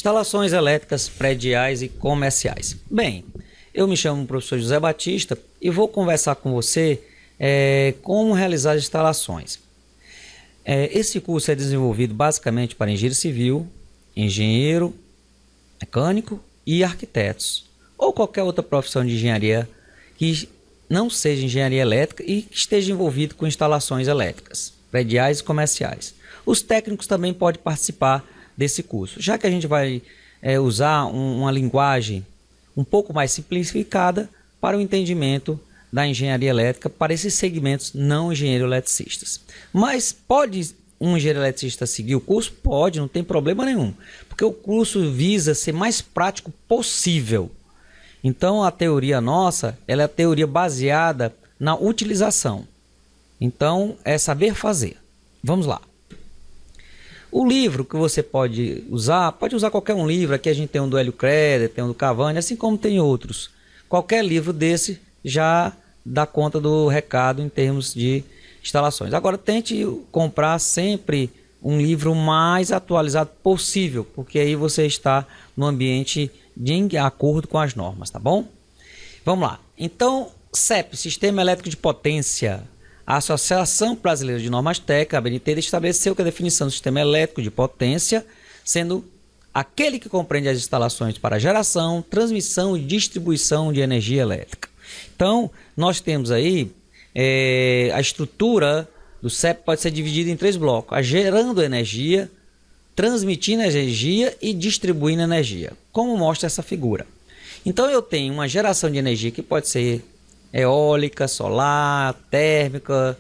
Instalações elétricas prediais e comerciais. Bem, eu me chamo professor José Batista e vou conversar com você como realizar as instalações. Esse curso é desenvolvido basicamente para engenheiro civil, engenheiro mecânico e arquitetos, ou qualquer outra profissão de engenharia que não seja engenharia elétrica e que esteja envolvido com instalações elétricas, prediais e comerciais. Os técnicos também podem participar desse curso, já que a gente vai usar uma linguagem um pouco mais simplificada para o entendimento da engenharia elétrica para esses segmentos não engenheiro eletricistas. Mas pode um engenheiro eletricista seguir o curso? Pode, não tem problema nenhum, porque o curso visa ser mais prático possível. Então a teoria nossa, ela é a teoria baseada na utilização. Então é saber fazer. Vamos lá. O livro que você pode usar qualquer um livro. Aqui a gente tem um do Hélio Creder, tem um do Cavani, assim como tem outros. Qualquer livro desse já dá conta do recado em termos de instalações. Agora tente comprar sempre um livro mais atualizado possível, porque aí você está no ambiente de acordo com as normas, tá bom? Vamos lá. Então, CEP, Sistema Elétrico de Potência. A Associação Brasileira de Normas Técnicas, a ABNT, estabeleceu que a definição do sistema elétrico de potência, sendo aquele que compreende as instalações para geração, transmissão e distribuição de energia elétrica. Então, nós temos aí a estrutura do CEP pode ser dividida em 3 blocos: a gerando energia, transmitindo energia e distribuindo energia, como mostra essa figura. Então, eu tenho uma geração de energia que pode ser eólica, solar, térmica,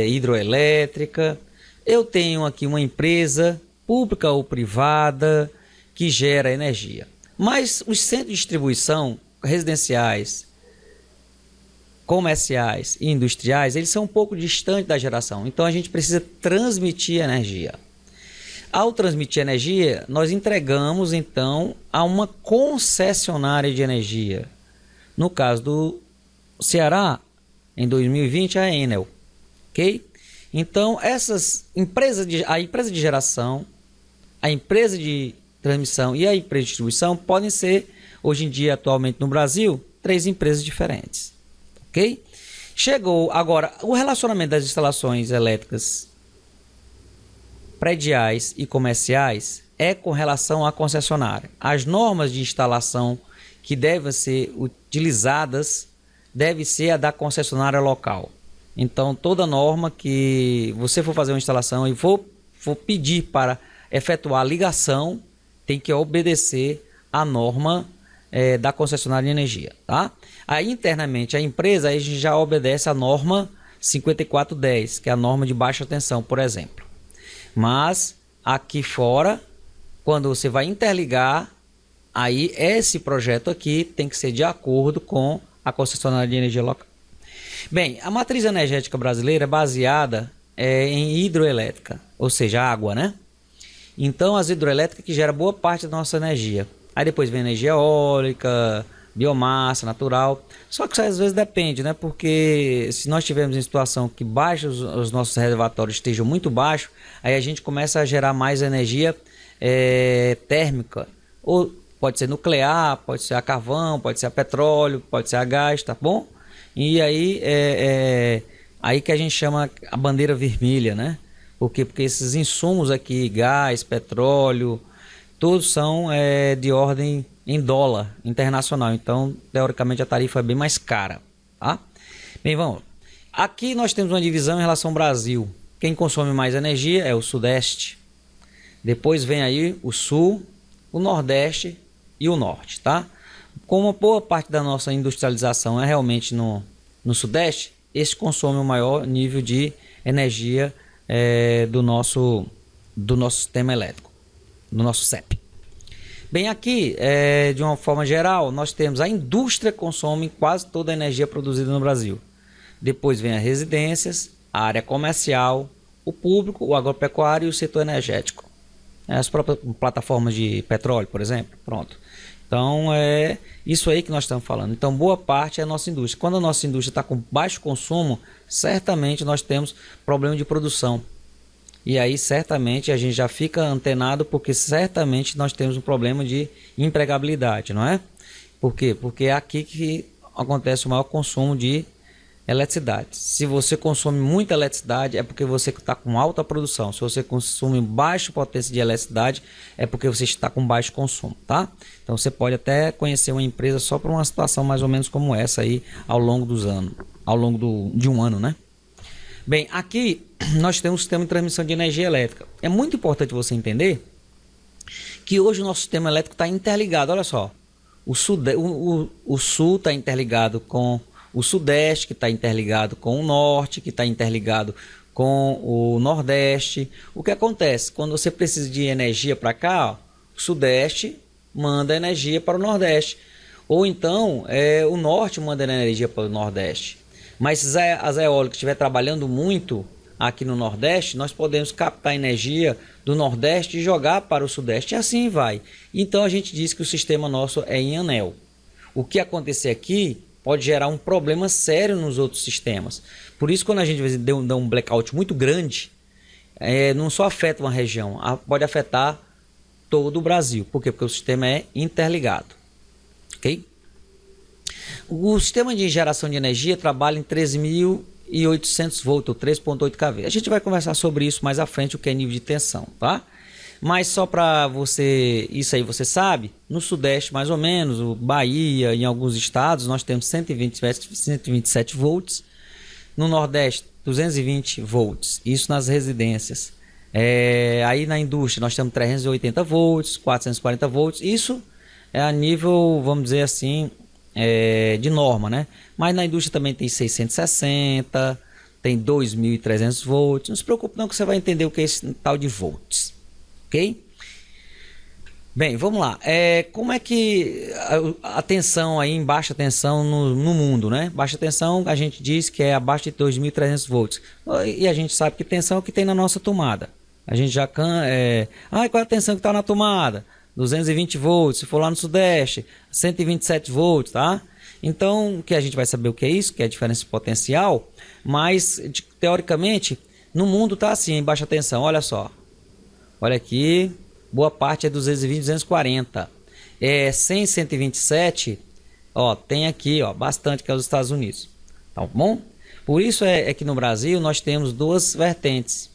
hidroelétrica. Eu tenho aqui uma empresa pública ou privada que gera energia. Mas os centros de distribuição residenciais, comerciais e industriais, eles são um pouco distantes da geração. Então a gente precisa transmitir energia. Ao transmitir energia, nós entregamos então a uma concessionária de energia. No caso do Ceará, em 2020, a Enel, ok? Então, essas empresas, a empresa de geração, a empresa de transmissão e a empresa de distribuição podem ser, hoje em dia, atualmente no Brasil, 3 empresas diferentes, ok? Chegou agora o relacionamento das instalações elétricas prediais e comerciais é com relação à concessionária. As normas de instalação que devem ser utilizadas deve ser a da concessionária local. Então, toda norma que você for fazer uma instalação e for pedir para efetuar a ligação, tem que obedecer a norma da concessionária de energia, tá? Aí, internamente, a empresa aí já obedece a norma 5410, que é a norma de baixa tensão, por exemplo. Mas, aqui fora, quando você vai interligar, aí esse projeto aqui tem que ser de acordo com a concessionária de energia local. Bem, a matriz energética brasileira é baseada em hidroelétrica, ou seja, água, né? Então, as hidroelétricas que geram boa parte da nossa energia. Aí depois vem energia eólica, biomassa, natural. Só que isso às vezes depende, né? Porque se nós tivermos em situação que os nossos reservatórios estejam muito baixos, aí a gente começa a gerar mais energia térmica, ou pode ser nuclear, pode ser a carvão, pode ser a petróleo, pode ser a gás, tá bom? E aí aí que a gente chama a bandeira vermelha, né? Por quê? Porque esses insumos aqui, gás, petróleo, todos são de ordem em dólar internacional. Então, teoricamente, a tarifa é bem mais cara, tá? Bem, vamos. Aqui nós temos uma divisão em relação ao Brasil. Quem consome mais energia é o Sudeste. Depois vem aí o Sul, o Nordeste e o Norte, tá? Como boa parte da nossa industrialização é realmente no Sudeste, esse consome o maior nível de energia do nosso sistema elétrico, do nosso CEP. Bem, aqui, de uma forma geral, nós temos a indústria que consome quase toda a energia produzida no Brasil. Depois vem as residências, a área comercial, o público, o agropecuário e o setor energético. As próprias plataformas de petróleo, por exemplo. Pronto. Então, é isso aí que nós estamos falando. Então, boa parte é a nossa indústria. Quando a nossa indústria está com baixo consumo, certamente nós temos problema de produção. E aí certamente a gente já fica antenado, porque certamente nós temos um problema de empregabilidade, não é? Por quê? Porque é aqui que acontece o maior consumo de eletricidade. Se você consome muita eletricidade, é porque você está com alta produção. Se você consome baixa potência de eletricidade, é porque você está com baixo consumo, tá? Então você pode até conhecer uma empresa só para uma situação mais ou menos como essa aí ao longo dos anos, de um ano, né? Bem, aqui nós temos um sistema de transmissão de energia elétrica. É muito importante você entender que hoje o nosso sistema elétrico está interligado. Olha só, o sul está interligado com o sudeste, que está interligado com o norte, que está interligado com o nordeste. O que acontece? Quando você precisa de energia para cá, ó, o sudeste manda energia para o nordeste. Ou então o norte manda energia para o nordeste. Mas se as eólicas estiver trabalhando muito aqui no Nordeste, nós podemos captar energia do Nordeste e jogar para o Sudeste, e assim vai. Então a gente diz que o sistema nosso é em anel. O que acontecer aqui pode gerar um problema sério nos outros sistemas. Por isso, quando a gente dá um blackout muito grande, não só afeta uma região, pode afetar todo o Brasil. Por quê? Porque o sistema é interligado. Ok? O sistema de geração de energia trabalha em 13.800 volts, ou 3.8 kV. A gente vai conversar sobre isso mais à frente, o que é nível de tensão, tá? Mas só para você, isso aí você sabe, no Sudeste mais ou menos, o Bahia, em alguns estados, nós temos 127 volts. No Nordeste, 220 volts, isso nas residências. Aí na indústria nós temos 380 volts, 440 volts, isso é a nível, vamos dizer assim, de norma, né? Mas na indústria também tem 660, tem 2.300 volts. Não se preocupe não, que você vai entender o que é esse tal de volts, ok? Bem, vamos lá. Como é que a tensão aí em baixa tensão no mundo, né? Baixa tensão a gente diz que é abaixo de 2.300 volts. E a gente sabe que tensão é o que tem na nossa tomada. A gente já qual é a tensão que está na tomada? 220 volts, se for lá no Sudeste, 127 volts, tá? Então, que a gente vai saber o que é isso, que é a diferença de potencial, mas teoricamente no mundo tá assim, em baixa tensão. Olha só, olha aqui, boa parte é 220, 240, 100, 127, ó, tem aqui, ó, bastante, que é os Estados Unidos, tá bom? Por isso é que no Brasil nós temos duas vertentes.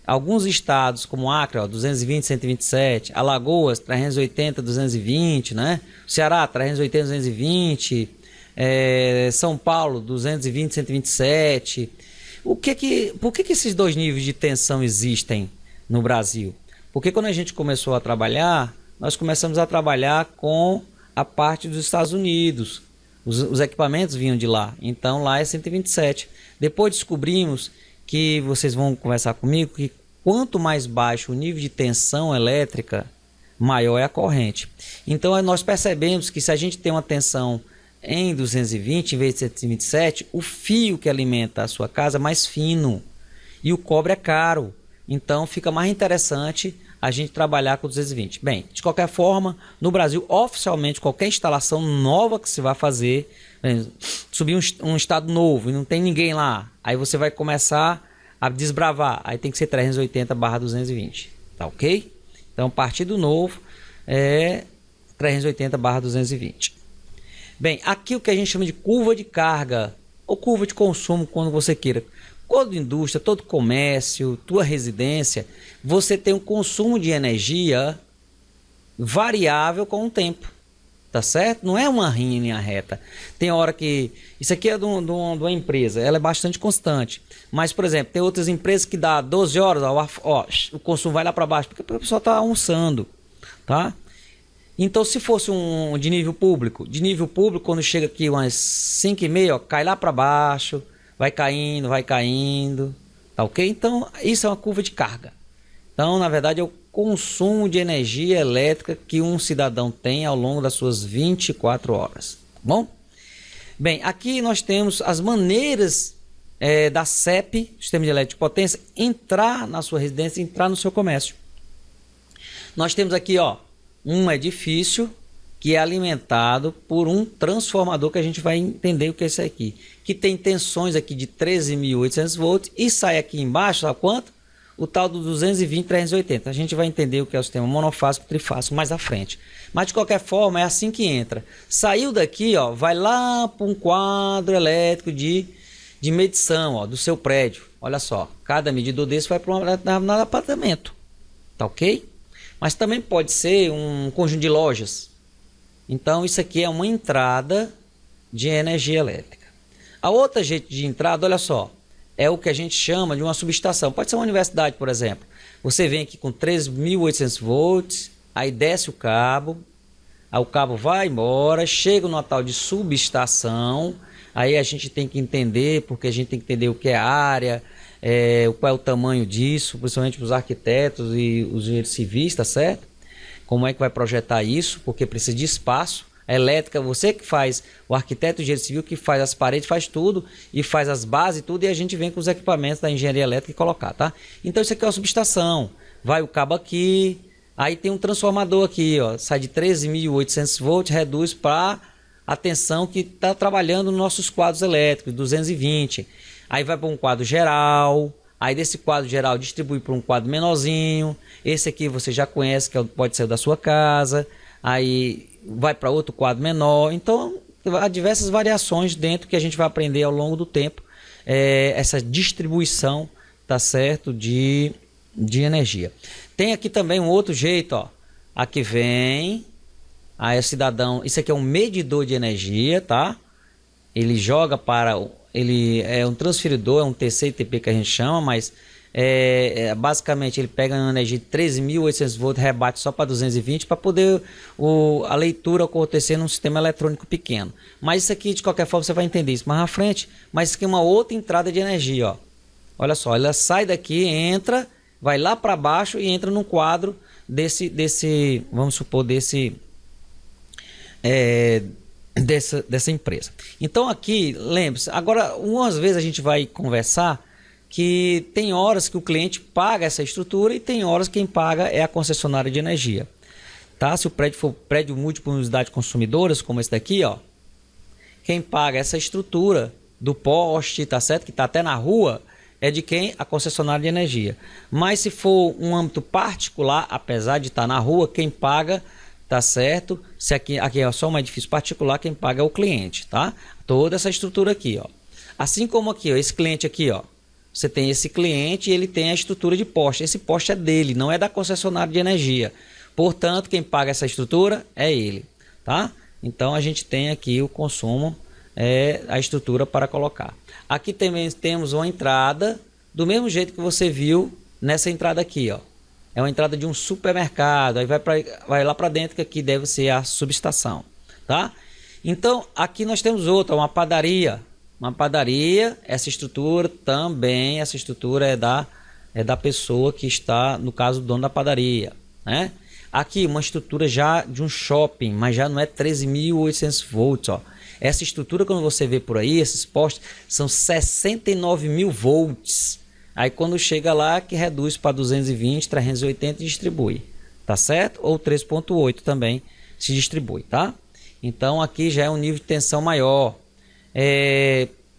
Alguns estados, como Acre, ó, 220, 127, Alagoas, 380, 220, né? Ceará, 380, 220, São Paulo, 220, 127. Por que esses dois níveis de tensão existem no Brasil? Porque quando a gente começou a trabalhar, nós começamos a trabalhar com a parte dos Estados Unidos. Os equipamentos vinham de lá, então lá é 127. Depois descobrimos que vocês vão conversar comigo que quanto mais baixo o nível de tensão elétrica, maior é a corrente. Então nós percebemos que se a gente tem uma tensão em 220 em vez de 127, o fio que alimenta a sua casa é mais fino e o cobre é caro. Então fica mais interessante a gente trabalhar com 220. Bem, de qualquer forma, no Brasil, oficialmente, qualquer instalação nova que se vai fazer, subir um estado novo e não tem ninguém lá, aí você vai começar a desbravar, aí tem que ser 380/220, tá ok? Então, partido novo é 380/220. Bem, aqui o que a gente chama de curva de carga, ou curva de consumo, quando você queira. Toda indústria, todo comércio, tua residência, você tem um consumo de energia variável com o tempo. Tá certo? Não é uma linha reta. Tem hora que... Isso aqui é de uma empresa, ela é bastante constante. Mas, por exemplo, tem outras empresas que dá 12 horas, ó, o consumo vai lá para baixo, porque o pessoal está almoçando, tá? Então, se fosse um de nível público, quando chega aqui umas 5h30, ó, cai lá para baixo, vai caindo, tá ok? Então, isso é uma curva de carga. Então, na verdade, é o consumo de energia elétrica que um cidadão tem ao longo das suas 24 horas, tá bom? Bem, aqui nós temos as maneiras da CEP, Sistema de Elétrica de Potência, entrar na sua residência, entrar no seu comércio. Nós temos aqui, ó, um edifício que é alimentado por um transformador, que a gente vai entender o que é isso aqui, que tem tensões aqui de 13.800 volts e sai aqui embaixo, sabe quanto? o tal do 220, 380. A gente vai entender o que é o sistema monofásico, trifásico mais à frente. Mas de qualquer forma é assim que entra. Saiu daqui, ó, vai lá para um quadro elétrico de medição, ó, do seu prédio. Olha só, cada medidor desse vai para um apartamento, tá ok? Mas também pode ser um conjunto de lojas. Então isso aqui é uma entrada de energia elétrica. A outra jeito de entrada, olha só, é o que a gente chama de uma subestação. Pode ser uma universidade, por exemplo. Você vem aqui com 3.800 volts, aí desce o cabo, aí o cabo vai embora, chega no tal de subestação. Aí a gente tem que entender, porque a gente tem que entender o que é a área, qual é o tamanho disso, principalmente para os arquitetos e os engenheiros civis, tá certo? Como é que vai projetar isso, porque precisa de espaço. A elétrica, você que faz, o arquiteto, o engenheiro civil que faz as paredes, faz tudo, e faz as bases e tudo, e a gente vem com os equipamentos da engenharia elétrica e colocar, tá? Então isso aqui é uma subestação, vai o cabo aqui, aí tem um transformador aqui, ó, sai de 13.800 volts, reduz para a tensão que está trabalhando nos nossos quadros elétricos, 220. Aí vai para um quadro geral, aí desse quadro geral distribui para um quadro menorzinho, esse aqui você já conhece, que pode ser o da sua casa, aí vai para outro quadro menor. Então há diversas variações dentro que a gente vai aprender ao longo do tempo, essa distribuição, tá certo, de energia. Tem aqui também um outro jeito, ó, aqui vem, aí o cidadão, isso aqui é um medidor de energia, tá? Ele joga para, ele é um transferidor, é um TC e TP que a gente chama, mas basicamente ele pega uma energia de 13.800 volts, rebate só para 220 para poder a leitura acontecer num sistema eletrônico pequeno. Mas isso aqui de qualquer forma você vai entender isso mais à frente. Mas isso aqui é uma outra entrada de energia, ó. Olha só, ela sai daqui, entra, vai lá para baixo e entra num quadro desse vamos supor, dessa empresa. Então aqui, lembre-se, agora umas vezes a gente vai conversar que tem horas que o cliente paga essa estrutura e tem horas que quem paga é a concessionária de energia. Tá? Se o prédio for prédio múltiplo unidades consumidoras, como esse daqui, ó, quem paga essa estrutura do poste, tá certo? Que está até na rua, é de quem? A concessionária de energia. Mas se for um âmbito particular, apesar de estar na rua, quem paga, tá certo? Se aqui é só um edifício particular, quem paga é o cliente, tá? Toda essa estrutura aqui, ó. Assim como aqui, ó, esse cliente aqui, ó. Você tem esse cliente e ele tem a estrutura de poste. Esse poste é dele, não é da concessionária de energia. Portanto, quem paga essa estrutura é ele, tá? Então a gente tem aqui o consumo, a estrutura para colocar. Aqui também temos uma entrada, do mesmo jeito que você viu nessa entrada aqui, ó. É uma entrada de um supermercado, aí vai lá para dentro, que aqui deve ser a subestação, tá? Então aqui nós temos outra, uma padaria. Uma padaria, essa estrutura também, essa estrutura é da pessoa que está, no caso, o dono da padaria, né? Aqui, uma estrutura já de um shopping, mas já não é 13.800 volts, ó. Essa estrutura, quando você vê por aí, esses postes, são 69.000 volts. Aí quando chega lá, que reduz para 220, 380 e distribui, tá certo? Ou 3.8 também se distribui, tá? Então aqui já é um nível de tensão maior.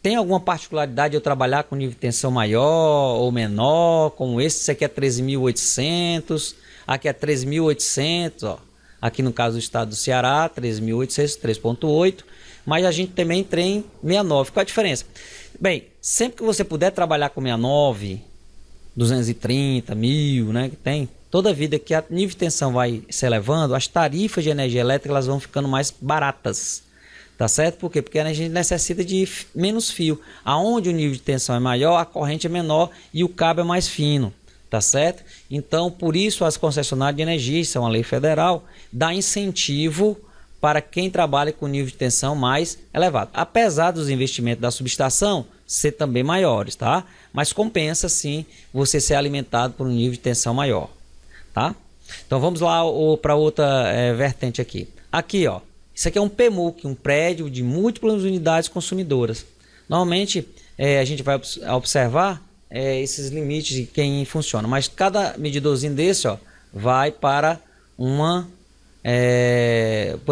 Tem alguma particularidade de eu trabalhar com nível de tensão maior ou menor, como esse aqui é 13.800, aqui é 3.800, ó. Aqui no caso do estado do Ceará, 3.800, 3.8, mas a gente também tem 69. Qual a diferença? Bem, sempre que você puder trabalhar com 69, 230, 1.000, né, que tem, toda vida que a nível de tensão vai se elevando, as tarifas de energia elétrica elas vão ficando mais baratas. Tá certo? Por quê? Porque a gente necessita de menos fio. Aonde o nível de tensão é maior, a corrente é menor e o cabo é mais fino. Tá certo? Então, por isso as concessionárias de energia, isso é uma lei federal, dá incentivo para quem trabalha com nível de tensão mais elevado. Apesar dos investimentos da subestação ser também maiores, tá? Mas compensa sim você ser alimentado por um nível de tensão maior, tá? Então vamos lá para outra vertente aqui. Aqui, ó. Isso aqui é um PMUC, um prédio de múltiplas unidades consumidoras. Normalmente a gente vai observar esses limites de quem funciona, mas cada medidorzinho desse, ó, vai para uma...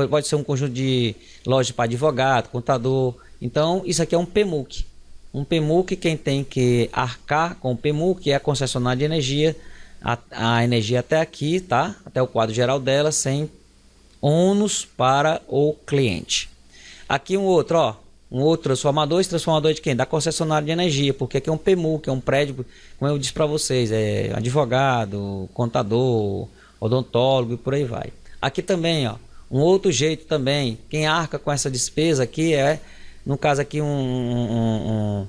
pode ser um conjunto de loja para advogado, contador. Então isso aqui é um PMUC, Um PMUC, quem tem que arcar com o PMUC é a concessionária de energia, a energia até aqui, tá? Até o quadro geral dela, sem ônus para o cliente. Aqui um outro, ó, um outro transformador, esse transformador é de quem? Da concessionária de energia, porque aqui é um PMUC, é um prédio, como eu disse para vocês, é advogado, contador, odontólogo e por aí vai. Aqui também, ó, um outro jeito também, quem arca com essa despesa aqui é, no caso aqui, um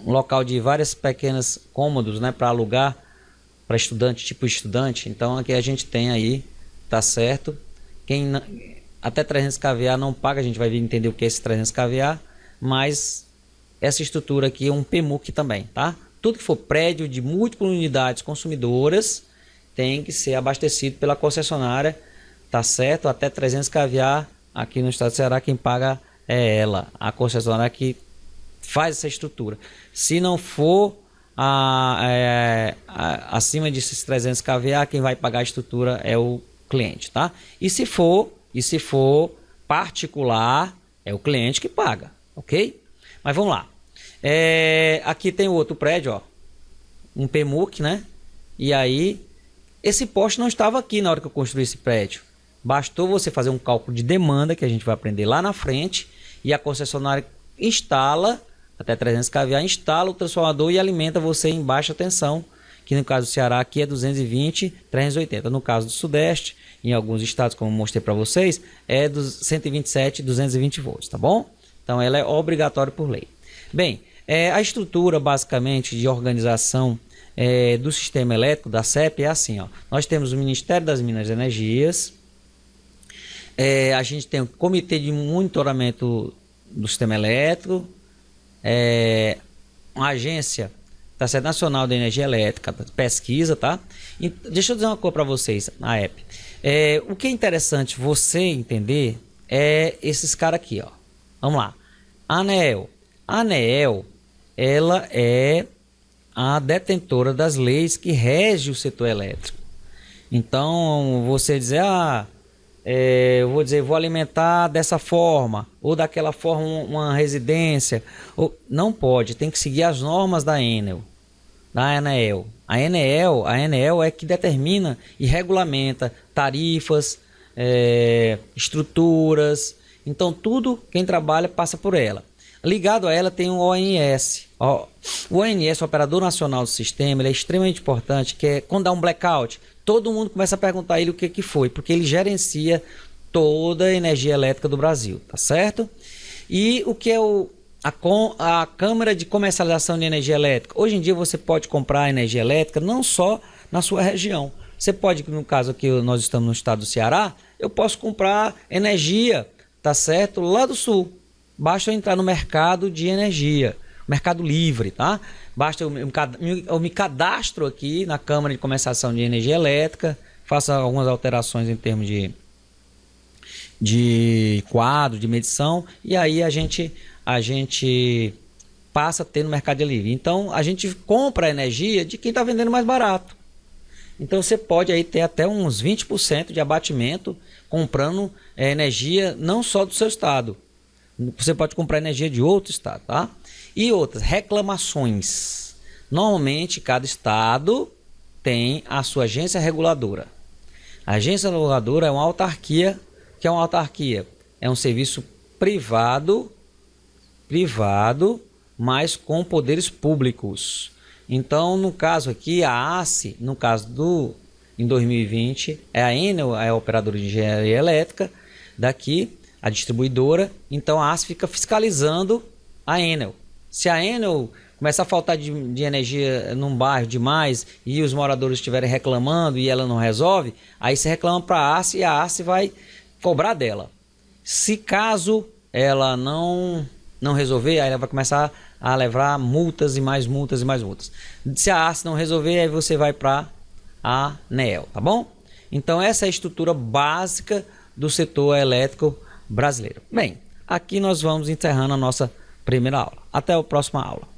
local de várias pequenas cômodos, né, para alugar para estudante, tipo estudante. Então aqui a gente tem aí, tá certo? Quem até 300 kVA não paga, a gente vai entender o que é esse 300 kVA, mas essa estrutura aqui é um PMUC também, tá? Tudo que for prédio de múltiplas unidades consumidoras tem que ser abastecido pela concessionária, tá certo? Até 300 kVA aqui no estado do Ceará, quem paga é ela, a concessionária que faz essa estrutura. Se não for acima desses 300 kVA, quem vai pagar a estrutura é o cliente, tá? E se for particular, é o cliente que paga, ok? Mas vamos lá. Aqui tem outro prédio, ó, um PMUC, né? E aí, esse poste não estava aqui na hora que eu construí esse prédio. Bastou você fazer um cálculo de demanda, que a gente vai aprender lá na frente, e a concessionária instala, até 300 kVA, instala o transformador e alimenta você em baixa tensão, que no caso do Ceará aqui é 220, 380. No caso do Sudeste, em alguns estados, como eu mostrei para vocês, é dos 127, 220 volts, tá bom? Então ela é obrigatória por lei. Bem, a estrutura basicamente de organização do sistema elétrico da CEP é assim, ó. Nós temos o Ministério das Minas e Energias, a gente tem o Comitê de Monitoramento do Sistema Elétrico, uma agência, tá certo, Nacional de Energia Elétrica, pesquisa, tá? E deixa eu dizer uma coisa para vocês, na app. O que é interessante você entender é esses caras aqui, ó. Vamos lá. A ANEEL. A ANEEL, ela é a detentora das leis que regem o setor elétrico. Então, você dizer, eu vou dizer, vou alimentar dessa forma ou daquela forma uma residência, não pode, tem que seguir as normas da Enel, da ANEEL. A ANEEL é que determina e regulamenta tarifas, estruturas. Então tudo, quem trabalha passa por ela. Ligado a ela tem o ONS. O ONS, o Operador Nacional do Sistema, ele é extremamente importante, que é quando dá um blackout, todo mundo começa a perguntar a ele o que foi, porque ele gerencia toda a energia elétrica do Brasil, tá certo? E o que é a Câmara de Comercialização de Energia Elétrica? Hoje em dia você pode comprar energia elétrica não só na sua região. Você pode, no caso aqui nós estamos no estado do Ceará, eu posso comprar energia, tá certo? Lá do sul. Basta eu entrar no mercado de energia, mercado livre, tá? Basta eu me cadastro aqui na Câmara de Comercialização de Energia Elétrica, faço algumas alterações em termos de quadro, de medição, e aí a gente passa a ter no mercado livre. Então a gente compra a energia de quem está vendendo mais barato. Então você pode aí ter até uns 20% de abatimento comprando energia não só do seu estado. Você pode comprar energia de outro estado, tá? E outras reclamações. Normalmente cada estado tem a sua agência reguladora. A agência reguladora é uma autarquia. Que é uma autarquia? É um serviço privado, mas com poderes públicos. Então, no caso aqui, a ACE, no caso em 2020, a Enel é a operadora de engenharia elétrica daqui, a distribuidora. Então a ACE fica fiscalizando a Enel. Se a Enel começar a faltar de energia num bairro demais e os moradores estiverem reclamando e ela não resolve, aí você reclama para a ACE e a ACE vai cobrar dela. Se caso ela não resolver, aí ela vai começar a levar multas e mais multas e mais multas. Se a ACE não resolver, aí você vai para a ANEEL, tá bom? Então essa é a estrutura básica do setor elétrico brasileiro. Bem, aqui nós vamos encerrando a nossa primeira aula. Até a próxima aula.